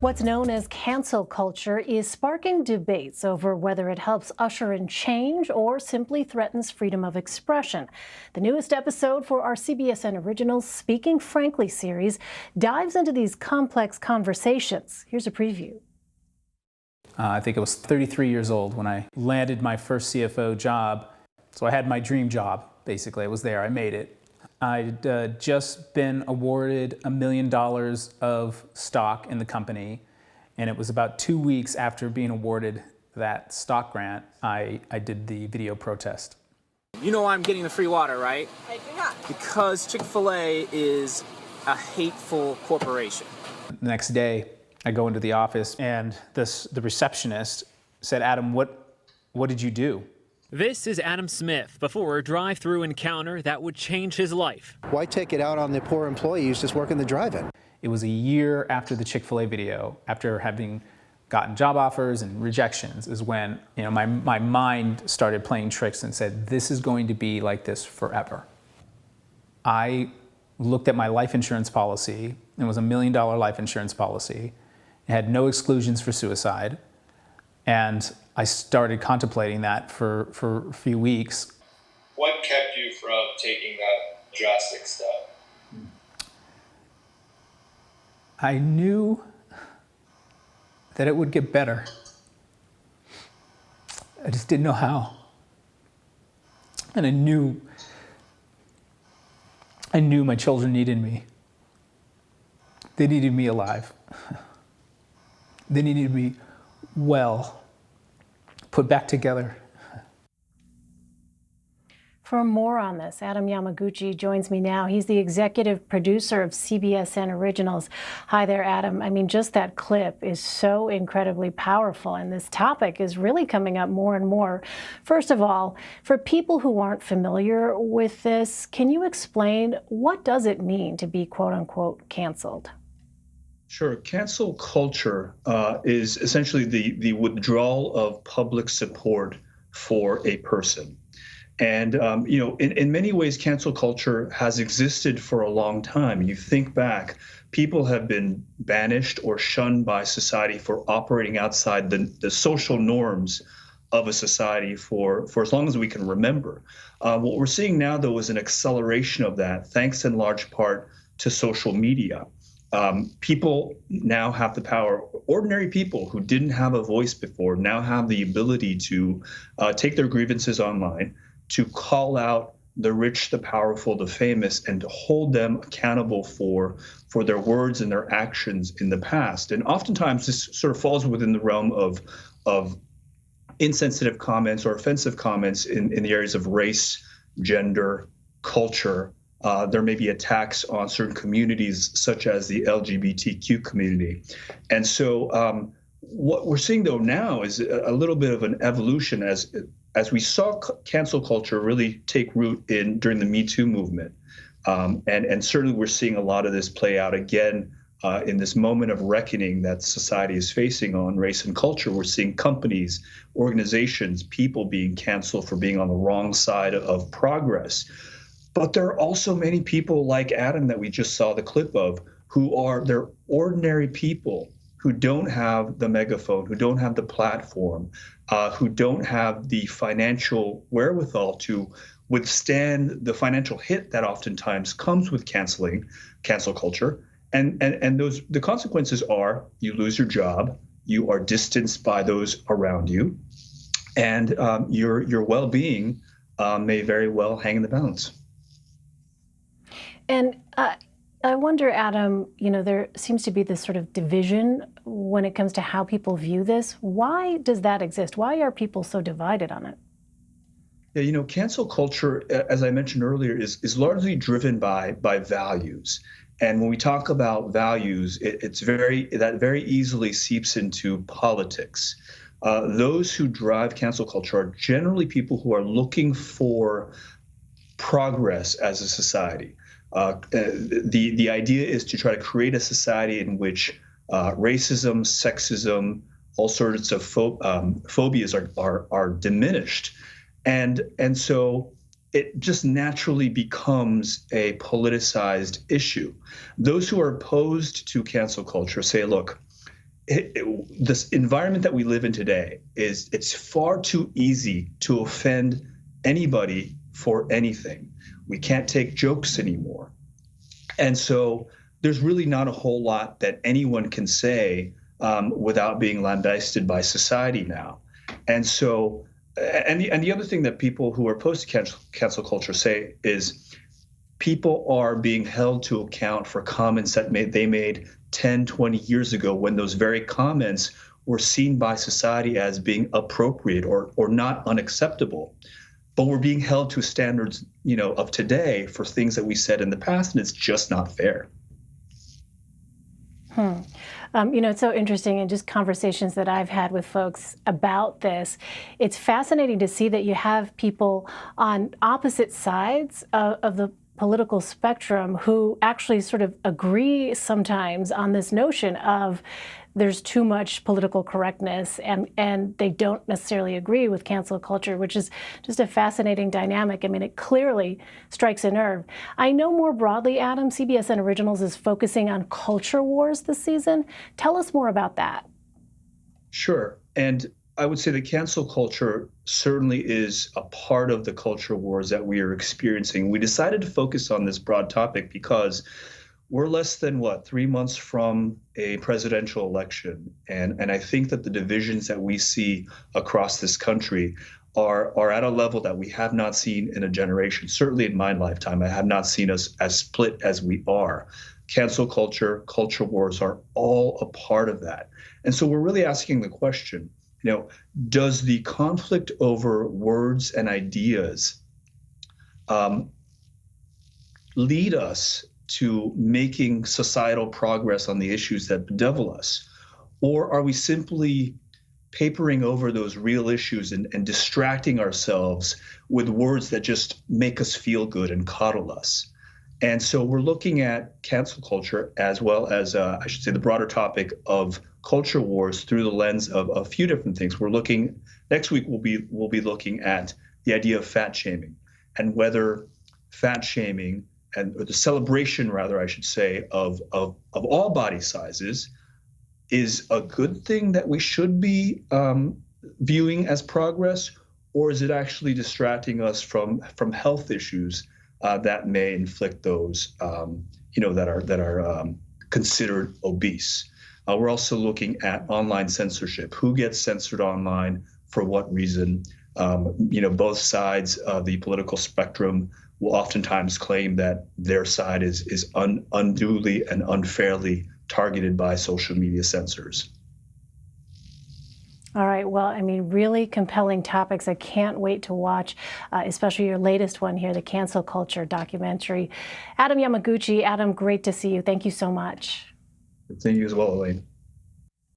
What's known as cancel culture is sparking debates over whether it helps usher in change or simply threatens freedom of expression. The newest episode for our CBSN Originals Speaking Frankly series dives into these complex conversations. Here's a preview. I think I was 33 years old when I landed my first CFO job. So I had my dream job, basically. I was there, I made it. I'd just been awarded $1 million of stock in the company, and it was about 2 weeks after being awarded that stock grant, I did the video protest. You know I'm getting the free water, right? I do not. Because Chick-fil-A is a hateful corporation. The next day, I go into the office, and the receptionist said, "Adam, what did you do?" This is Adam Smith before a drive-through encounter that would change his life. Why take it out on the poor employees just working the drive-in? It was a year after the Chick-fil-A video, after having gotten job offers and rejections, is when my mind started playing tricks and said, this is going to be like this forever. I looked at my life insurance policy, and it was $1 million life insurance policy. It had no exclusions for suicide. And I started contemplating that for a few weeks. What kept you from taking that drastic step? I knew that it would get better. I just didn't know how. And I knew my children needed me. They needed me alive. They needed me well, put back together. For more on this, Adam Yamaguchi joins me now. He's the executive producer of CBSN Originals. Hi there, Adam. I mean, just that clip is so incredibly powerful, and this topic is really coming up more and more. First of all, for people who aren't familiar with this, can you explain what does it mean to be quote-unquote canceled? Sure. Cancel culture is essentially the withdrawal of public support for a person. And, in many ways, cancel culture has existed for a long time. You think back, people have been banished or shunned by society for operating outside the social norms of a society for as long as we can remember. What we're seeing now, though, is an acceleration of that, thanks in large part to social media. People now have the power. Ordinary people who didn't have a voice before now have the ability to take their grievances online, to call out the rich, the powerful, the famous, and to hold them accountable for their words and their actions in the past. And oftentimes this sort of falls within the realm of insensitive comments or offensive comments in the areas of race, gender, culture. There may be attacks on certain communities, such as the LGBTQ community. And so what we're seeing, though, now is a little bit of an evolution as we saw cancel culture really take root during the Me Too movement. And certainly we're seeing a lot of this play out again in this moment of reckoning that society is facing on race and culture. We're seeing companies, organizations, people being canceled for being on the wrong side of progress. But there are also many people like Adam that we just saw the clip of they're ordinary people who don't have the megaphone, who don't have the platform, who don't have the financial wherewithal to withstand the financial hit that oftentimes comes with cancel culture. And the consequences are you lose your job, you are distanced by those around you, and your well-being may very well hang in the balance. And I wonder, Adam, there seems to be this sort of division when it comes to how people view this. Why does that exist? Why are people so divided on it? Yeah, cancel culture, as I mentioned earlier, is largely driven by values. And when we talk about values, that very easily seeps into politics. Those who drive cancel culture are generally people who are looking for progress as a society. The idea is to try to create a society in which racism, sexism, all sorts of phobias are diminished, and so it just naturally becomes a politicized issue. Those who are opposed to cancel culture say, look, this environment that we live in today it's far too easy to offend anybody for anything. We can't take jokes anymore. And so there's really not a whole lot that anyone can say without being lambasted by society now. And so, and the other thing that people who are opposed to cancel culture say is people are being held to account for comments that they made 10, 20 years ago when those very comments were seen by society as being appropriate or not unacceptable. But we're being held to standards, of today for things that we said in the past, and it's just not fair. It's so interesting in just conversations that I've had with folks about this. It's fascinating to see that you have people on opposite sides of the political spectrum who actually sort of agree sometimes on this notion of there's too much political correctness, and they don't necessarily agree with cancel culture, which is just a fascinating dynamic. I mean, it clearly strikes a nerve. I know more broadly, Adam, CBSN Originals is focusing on culture wars this season. Tell us more about that. Sure. And I would say that cancel culture certainly is a part of the culture wars that we are experiencing. We decided to focus on this broad topic because we're less than 3 months from a presidential election. And I think that the divisions that we see across this country are at a level that we have not seen in a generation. Certainly in my lifetime, I have not seen us as split as we are. Cancel culture, culture wars are all a part of that. And so we're really asking the question, does the conflict over words and ideas lead us to making societal progress on the issues that bedevil us? Or are we simply papering over those real issues and distracting ourselves with words that just make us feel good and coddle us? And so we're looking at cancel culture as well as, I should say, the broader topic of culture wars through the lens of a few different things. Next week we'll be looking at the idea of fat shaming and whether fat shaming or the celebration, rather, I should say, of all body sizes is a good thing that we should be viewing as progress, or is it actually distracting us from health issues that may inflict those that are considered obese? We're also looking at online censorship. Who gets censored online? For what reason? Both sides of the political spectrum will oftentimes claim that their side is unduly and unfairly targeted by social media censors. All right. Well, I mean, really compelling topics. I can't wait to watch, especially your latest one here, the cancel culture documentary. Adam Yamaguchi. Adam, great to see you. Thank you so much. Thank you as well, Elaine.